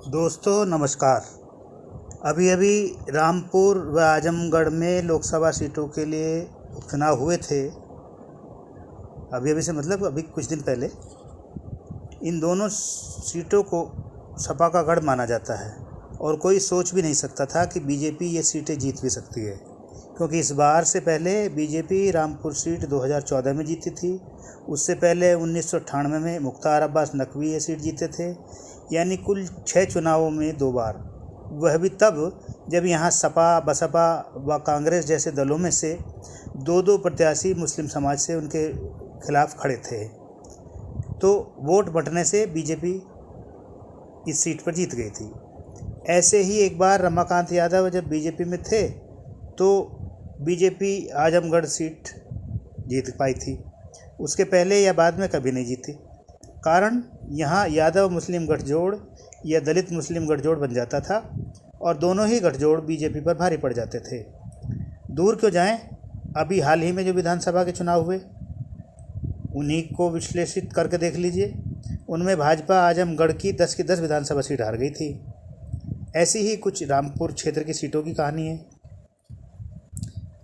दोस्तों नमस्कार। अभी अभी रामपुर व आजमगढ़ में लोकसभा सीटों के लिए चुनाव हुए थे। अभी अभी से मतलब अभी कुछ दिन पहले इन दोनों सीटों को सपा का गढ़ माना जाता है और कोई सोच भी नहीं सकता था कि बीजेपी ये सीटें जीत भी सकती है, क्योंकि इस बार से पहले बीजेपी रामपुर सीट 2014 में जीती थी। उससे पहले 1998 में मुख्तार अब्बास नकवी ये सीट जीते थे, यानी कुल 6 चुनावों में 2 बार। वह भी तब जब यहाँ सपा, बसपा व कांग्रेस जैसे दलों में से 2-2 प्रत्याशी मुस्लिम समाज से उनके खिलाफ खड़े थे। तो वोट बंटने से बीजेपी इस सीट पर जीत गई थी। ऐसे ही एक बार रमाकांत यादव जब बीजेपी में थे तो बीजेपी आजमगढ़ सीट जीत पाई थी। उसके पहले या बाद में कभी नहीं जीती। कारण यहाँ यादव मुस्लिम गठजोड़ या दलित मुस्लिम गठजोड़ बन जाता था और दोनों ही गठजोड़ बीजेपी पर भारी पड़ जाते थे। दूर क्यों जाएं, अभी हाल ही में जो विधानसभा के चुनाव हुए उन्हीं को विश्लेषित करके देख लीजिए। उनमें भाजपा आजमगढ़ की 10 की 10 विधानसभा सीट हार गई थी। ऐसी ही कुछ रामपुर क्षेत्र की सीटों की कहानी है।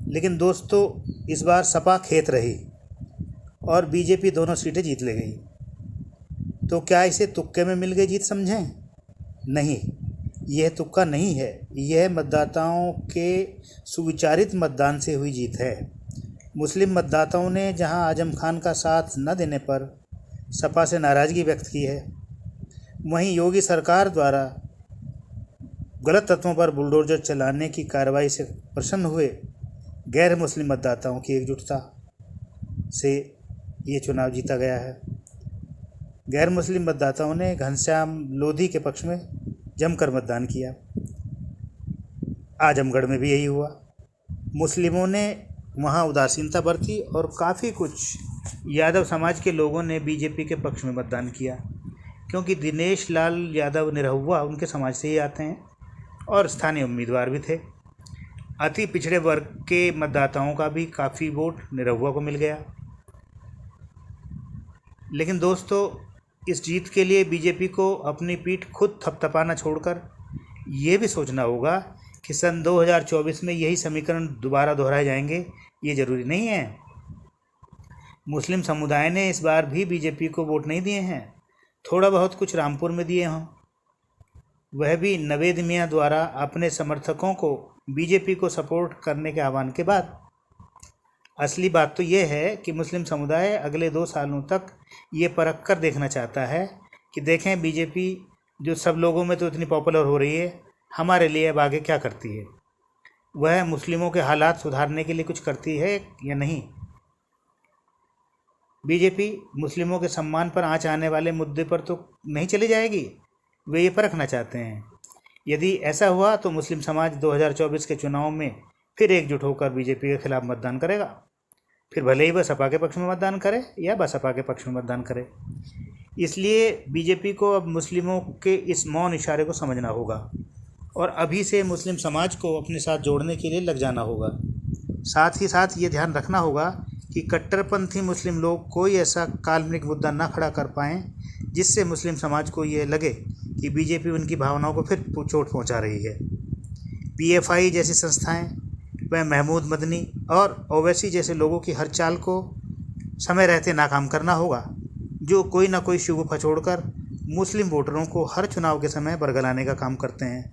लेकिन दोस्तों, इस बार सपा खेत रही और बीजेपी दोनों सीटें जीत ले गई। तो क्या इसे तुक्के में मिल गई जीत समझें? नहीं, यह तुक्का नहीं है। यह मतदाताओं के सुविचारित मतदान से हुई जीत है। मुस्लिम मतदाताओं ने जहां आजम खान का साथ न देने पर सपा से नाराज़गी व्यक्त की है, वहीं योगी सरकार द्वारा गलत तत्वों पर बुलडोजर चलाने की कार्रवाई से प्रसन्न हुए गैर मुस्लिम मतदाताओं की एकजुटता से ये चुनाव जीता गया है। गैर मुस्लिम मतदाताओं ने घनश्याम लोधी के पक्ष में जमकर मतदान किया। आजमगढ़ में भी यही हुआ। मुस्लिमों ने वहाँ उदासीनता बरती और काफ़ी कुछ यादव समाज के लोगों ने बीजेपी के पक्ष में मतदान किया, क्योंकि दिनेश लाल यादव निरहुआ उनके समाज से ही आते हैं और स्थानीय उम्मीदवार भी थे। अति पिछड़े वर्ग के मतदाताओं का भी काफ़ी वोट निरहुआ को मिल गया। लेकिन दोस्तों, इस जीत के लिए बीजेपी को अपनी पीठ खुद थपथपाना छोड़कर ये भी सोचना होगा कि सन 2024 में यही समीकरण दोबारा दोहराए जाएंगे, ये ज़रूरी नहीं है। मुस्लिम समुदाय ने इस बार भी बीजेपी को वोट नहीं दिए हैं। थोड़ा बहुत कुछ रामपुर में दिए हों, वह भी नवेद मियाँ द्वारा अपने समर्थकों को बीजेपी को सपोर्ट करने के आह्वान के बाद। असली बात तो यह है कि मुस्लिम समुदाय अगले 2 सालों तक ये परख कर देखना चाहता है कि देखें बीजेपी जो सब लोगों में तो इतनी पॉपुलर हो रही है, हमारे लिए अब आगे क्या करती है। वह मुस्लिमों के हालात सुधारने के लिए कुछ करती है या नहीं। बीजेपी मुस्लिमों के सम्मान पर आँच आने वाले मुद्दे पर तो नहीं चली जाएगी। वे ये परखना चाहते हैं। यदि ऐसा हुआ तो मुस्लिम समाज 2024 के चुनाव में फिर एकजुट होकर बीजेपी के खिलाफ मतदान करेगा। फिर भले ही वह सपा के पक्ष में मतदान करे या बसपा के पक्ष में मतदान करे। इसलिए बीजेपी को अब मुस्लिमों के इस मौन इशारे को समझना होगा और अभी से मुस्लिम समाज को अपने साथ जोड़ने के लिए लग जाना होगा। साथ ही साथ ये ध्यान रखना होगा कि कट्टरपंथी मुस्लिम लोग कोई ऐसा काल्पनिक मुद्दा ना खड़ा कर पाएँ जिससे मुस्लिम समाज को ये लगे कि बीजेपी उनकी भावनाओं को फिर चोट पहुंचा रही है। पीएफआई जैसी संस्थाएं व महमूद मदनी और ओवैसी जैसे लोगों की हर चाल को समय रहते नाकाम करना होगा, जो कोई ना कोई शगुफा छोड़कर मुस्लिम वोटरों को हर चुनाव के समय बरगलाने का काम करते हैं।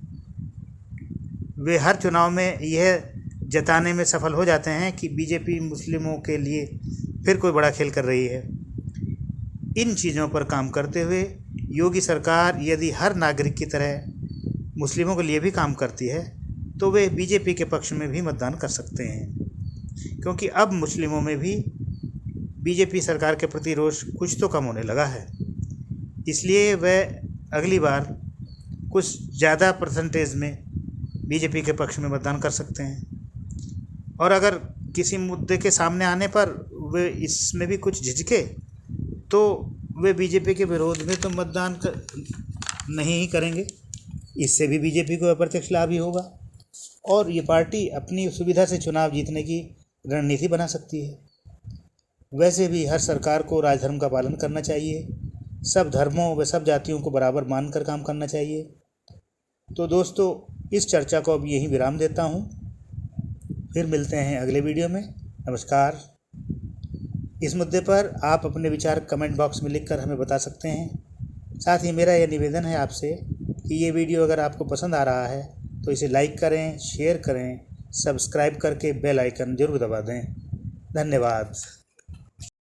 वे हर चुनाव में यह जताने में सफल हो जाते हैं कि बीजेपी मुस्लिमों के लिए फिर कोई बड़ा खेल कर रही है। इन चीज़ों पर काम करते हुए योगी सरकार यदि हर नागरिक की तरह मुस्लिमों के लिए भी काम करती है तो वे बीजेपी के पक्ष में भी मतदान कर सकते हैं, क्योंकि अब मुस्लिमों में भी बीजेपी सरकार के प्रति रोष कुछ तो कम होने लगा है। इसलिए वह अगली बार कुछ ज़्यादा परसेंटेज में बीजेपी के पक्ष में मतदान कर सकते हैं। और अगर किसी मुद्दे के सामने आने पर वे इसमें भी कुछ झिझके तो वे बीजेपी के विरोध में तो मतदान नहीं ही करेंगे। इससे भी बीजेपी को अप्रत्यक्ष लाभ ही होगा और ये पार्टी अपनी सुविधा से चुनाव जीतने की रणनीति बना सकती है। वैसे भी हर सरकार को राजधर्म का पालन करना चाहिए। सब धर्मों व सब जातियों को बराबर मानकर काम करना चाहिए। तो दोस्तों, इस चर्चा को अब यहीं विराम देता हूँ। फिर मिलते हैं अगले वीडियो में। नमस्कार। इस मुद्दे पर आप अपने विचार कमेंट बॉक्स में लिखकर हमें बता सकते हैं। साथ ही मेरा यह निवेदन है आपसे कि ये वीडियो अगर आपको पसंद आ रहा है तो इसे लाइक करें, शेयर करें, सब्सक्राइब करके बेल आइकन ज़रूर दबा दें। धन्यवाद।